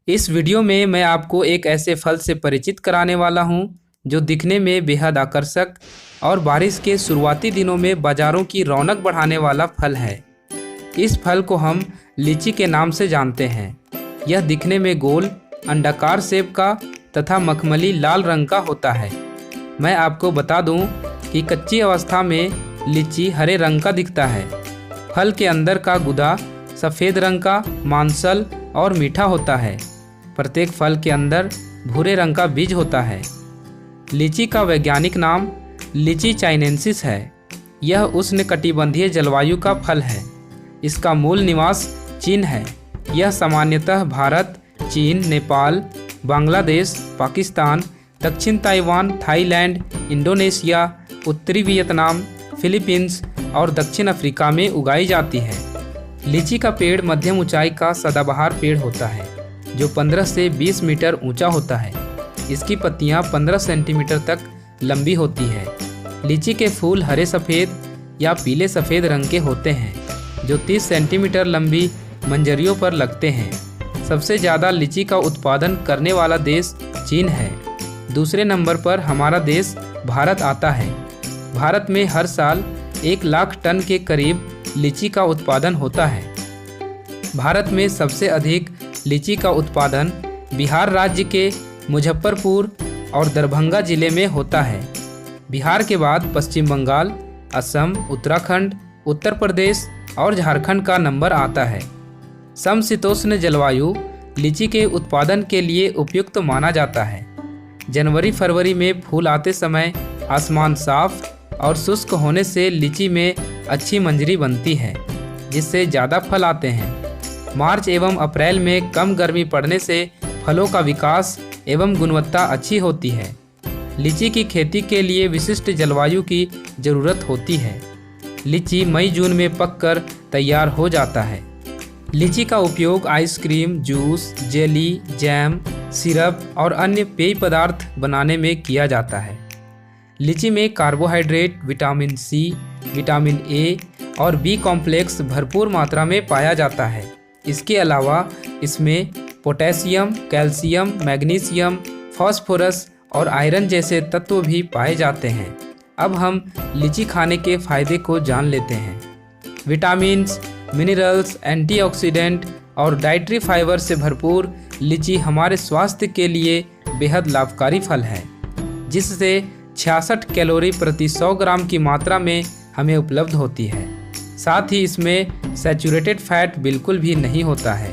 इस वीडियो में मैं आपको एक ऐसे फल से परिचित कराने वाला हूं जो दिखने में बेहद आकर्षक और बारिश के शुरुआती दिनों में बाज़ारों की रौनक बढ़ाने वाला फल है। इस फल को हम लीची के नाम से जानते हैं। यह दिखने में गोल, अंडाकार शेप का तथा मखमली लाल रंग का होता है। मैं आपको बता दूं कि कच्ची अवस्था में लीची हरे रंग का दिखता है। फल के अंदर का गुदा सफ़ेद रंग का, मांसल और मीठा होता है। प्रत्येक फल के अंदर भूरे रंग का बीज होता है। लीची का वैज्ञानिक नाम लीची चाइनेंसिस है। यह उष्णकटिबंधीय जलवायु का फल है। इसका मूल निवास चीन है। यह सामान्यतः भारत, चीन, नेपाल, बांग्लादेश, पाकिस्तान, दक्षिण ताइवान, थाईलैंड, इंडोनेशिया, उत्तरी वियतनाम, फिलीपींस और दक्षिण अफ्रीका में उगाई जाती है। लीची का पेड़ मध्यम ऊंचाई का सदाबहार पेड़ होता है जो 15 से 20 मीटर ऊंचा होता है। इसकी पत्तियां 15 सेंटीमीटर तक लंबी होती है। लीची के फूल हरे सफ़ेद या पीले सफ़ेद रंग के होते हैं जो 30 सेंटीमीटर लंबी मंजरियों पर लगते हैं। सबसे ज़्यादा लीची का उत्पादन करने वाला देश चीन है। दूसरे नंबर पर हमारा देश भारत आता है। भारत में हर साल 1 लाख टन के करीब लीची का उत्पादन होता है। भारत में सबसे अधिक लीची का उत्पादन बिहार राज्य के मुजफ्फरपुर और दरभंगा जिले में होता है। बिहार के बाद पश्चिम बंगाल, असम, उत्तराखंड, उत्तर प्रदेश और झारखंड का नंबर आता है। समशीतोष्ण जलवायु लीची के उत्पादन के लिए उपयुक्त माना जाता है। जनवरी फरवरी में फूल आते समय आसमान साफ और शुष्क होने से लीची में अच्छी मंजरी बनती है जिससे ज़्यादा फल आते हैं। मार्च एवं अप्रैल में कम गर्मी पड़ने से फलों का विकास एवं गुणवत्ता अच्छी होती है। लीची की खेती के लिए विशिष्ट जलवायु की ज़रूरत होती है। लीची मई जून में पककर तैयार हो जाता है। लीची का उपयोग ice cream, juice, jelly, jam, syrup और अन्य पेय पदार्थ बनाने में किया जाता है। लीची में carbohydrate, vitamin C, vitamin A और बी कॉम्प्लेक्स भरपूर मात्रा में पाया जाता है। इसके अलावा इसमें पोटेशियम, कैल्शियम, मैग्नीशियम, फास्फोरस और आयरन जैसे तत्व भी पाए जाते हैं। अब हम लीची खाने के फायदे को जान लेते हैं। विटामिन्स, मिनरल्स, एंटीऑक्सीडेंट और डाइटरी फाइबर से भरपूर लीची हमारे स्वास्थ्य के लिए बेहद लाभकारी फल है, जिससे 66 कैलोरी प्रति 100 ग्राम की मात्रा में हमें उपलब्ध होती है। साथ ही इसमें सैचुरेटेड फैट बिल्कुल भी नहीं होता है।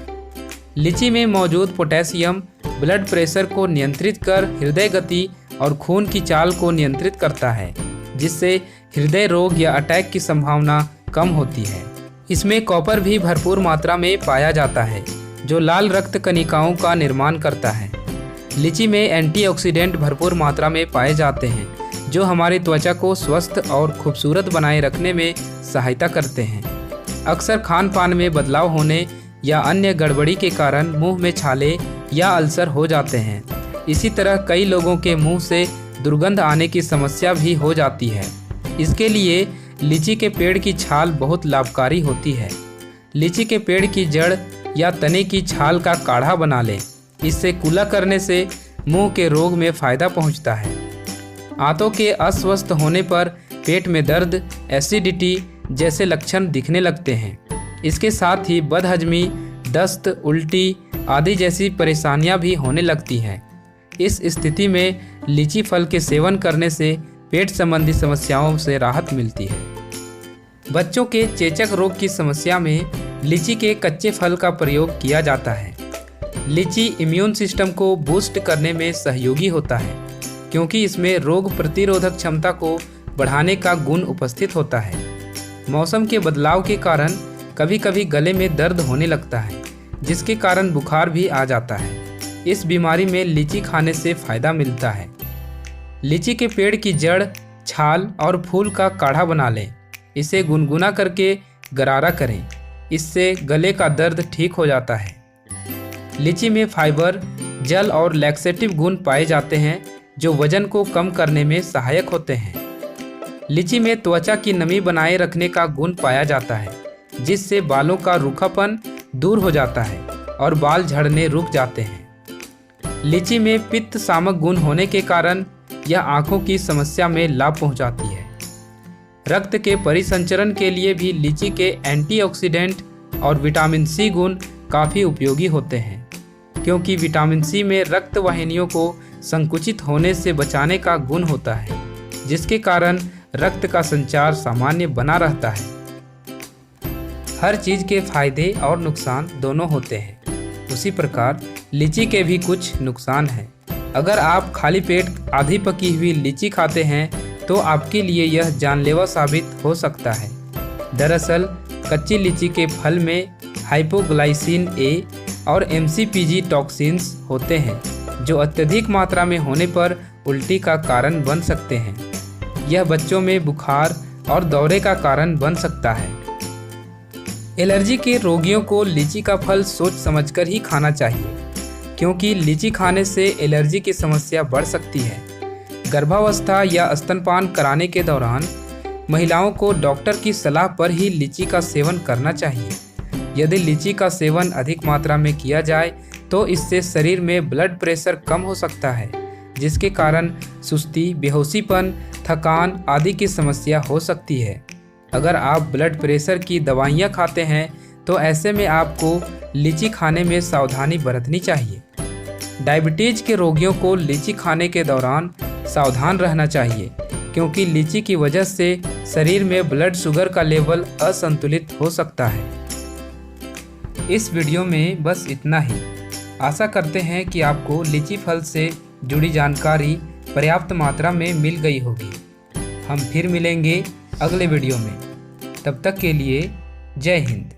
लीची में मौजूद पोटेशियम ब्लड प्रेशर को नियंत्रित कर हृदय गति और खून की चाल को नियंत्रित करता है, जिससे हृदय रोग या अटैक की संभावना कम होती है। इसमें कॉपर भी भरपूर मात्रा में पाया जाता है जो लाल रक्त कणिकाओं का निर्माण करता है। लीची में एंटीऑक्सीडेंट भरपूर मात्रा में पाए जाते हैं जो हमारी त्वचा को स्वस्थ और खूबसूरत बनाए रखने में सहायता करते हैं। अक्सर खान पान में बदलाव होने या अन्य गड़बड़ी के कारण मुंह में छाले या अल्सर हो जाते हैं। इसी तरह कई लोगों के मुंह से दुर्गंध आने की समस्या भी हो जाती है। इसके लिए लीची के पेड़ की छाल बहुत लाभकारी होती है। लीची के पेड़ की जड़ या तने की छाल का काढ़ा बना लें। इससे कुल्ला करने से मुंह के रोग में फ़ायदा पहुंचता है। आंतों के अस्वस्थ होने पर पेट में दर्द, एसिडिटी जैसे लक्षण दिखने लगते हैं। इसके साथ ही बदहजमी, दस्त, उल्टी आदि जैसी परेशानियां भी होने लगती हैं। इस स्थिति में लीची फल के सेवन करने से पेट संबंधी समस्याओं से राहत मिलती है। बच्चों के चेचक रोग की समस्या में लीची के कच्चे फल का प्रयोग किया जाता है। लीची इम्यून सिस्टम को बूस्ट करने में सहयोगी होता है क्योंकि इसमें रोग प्रतिरोधक क्षमता को बढ़ाने का गुण उपस्थित होता है। मौसम के बदलाव के कारण कभी कभी गले में दर्द होने लगता है जिसके कारण बुखार भी आ जाता है। इस बीमारी में लीची खाने से फ़ायदा मिलता है। लीची के पेड़ की जड़, छाल और फूल का काढ़ा बना लें। इसे गुनगुना करके गरारा करें। इससे गले का दर्द ठीक हो जाता है। लीची में फाइबर, जल और लैक्सेटिव गुण पाए जाते हैं जो वजन को कम करने में सहायक होते हैं। लीची में त्वचा की नमी बनाए रखने का गुण पाया जाता है जिससे बालों का रूखापन दूर हो जाता है और बाल झड़ने रुक जाते हैं। लीची में पित्त शामक गुण होने के कारण यह आंखों की समस्या में लाभ पहुंचाती है। रक्त के परिसंचरण के लिए भी लीची के एंटीऑक्सीडेंट और विटामिन सी गुण काफ़ी उपयोगी होते हैं, क्योंकि विटामिन सी में रक्त वाहिनियों को संकुचित होने से बचाने का गुण होता है, जिसके कारण रक्त का संचार सामान्य बना रहता है। हर चीज़ के फायदे और नुकसान दोनों होते हैं, उसी प्रकार लीची के भी कुछ नुकसान हैं। अगर आप खाली पेट आधी पकी हुई लीची खाते हैं तो आपके लिए यह जानलेवा साबित हो सकता है। दरअसल कच्ची लीची के फल में हाइपोग्लाइसिन ए और MCPG टॉक्सिन्स होते हैं, जो अत्यधिक मात्रा में होने पर उल्टी का कारण बन सकते हैं। यह बच्चों में बुखार और दौरे का कारण बन सकता है। एलर्जी के रोगियों को लीची का फल सोच समझकर ही खाना चाहिए, क्योंकि लीची खाने से एलर्जी की समस्या बढ़ सकती है। गर्भावस्था या स्तनपान कराने के दौरान महिलाओं को डॉक्टर की सलाह पर ही लीची का सेवन करना चाहिए। यदि लीची का सेवन अधिक मात्रा में किया जाए तो इससे शरीर में ब्लड प्रेशर कम हो सकता है, जिसके कारण सुस्ती, बेहोशीपन, थकान आदि की समस्या हो सकती है। अगर आप ब्लड प्रेशर की दवाइयाँ खाते हैं तो ऐसे में आपको लीची खाने में सावधानी बरतनी चाहिए। डायबिटीज के रोगियों को लीची खाने के दौरान सावधान रहना चाहिए, क्योंकि लीची की वजह से शरीर में ब्लड शुगर का लेवल असंतुलित हो सकता है। इस वीडियो में बस इतना ही। आशा करते हैं कि आपको लीची फल से जुड़ी जानकारी पर्याप्त मात्रा में मिल गई होगी। हम फिर मिलेंगे अगले वीडियो में। तब तक के लिए जय हिंद।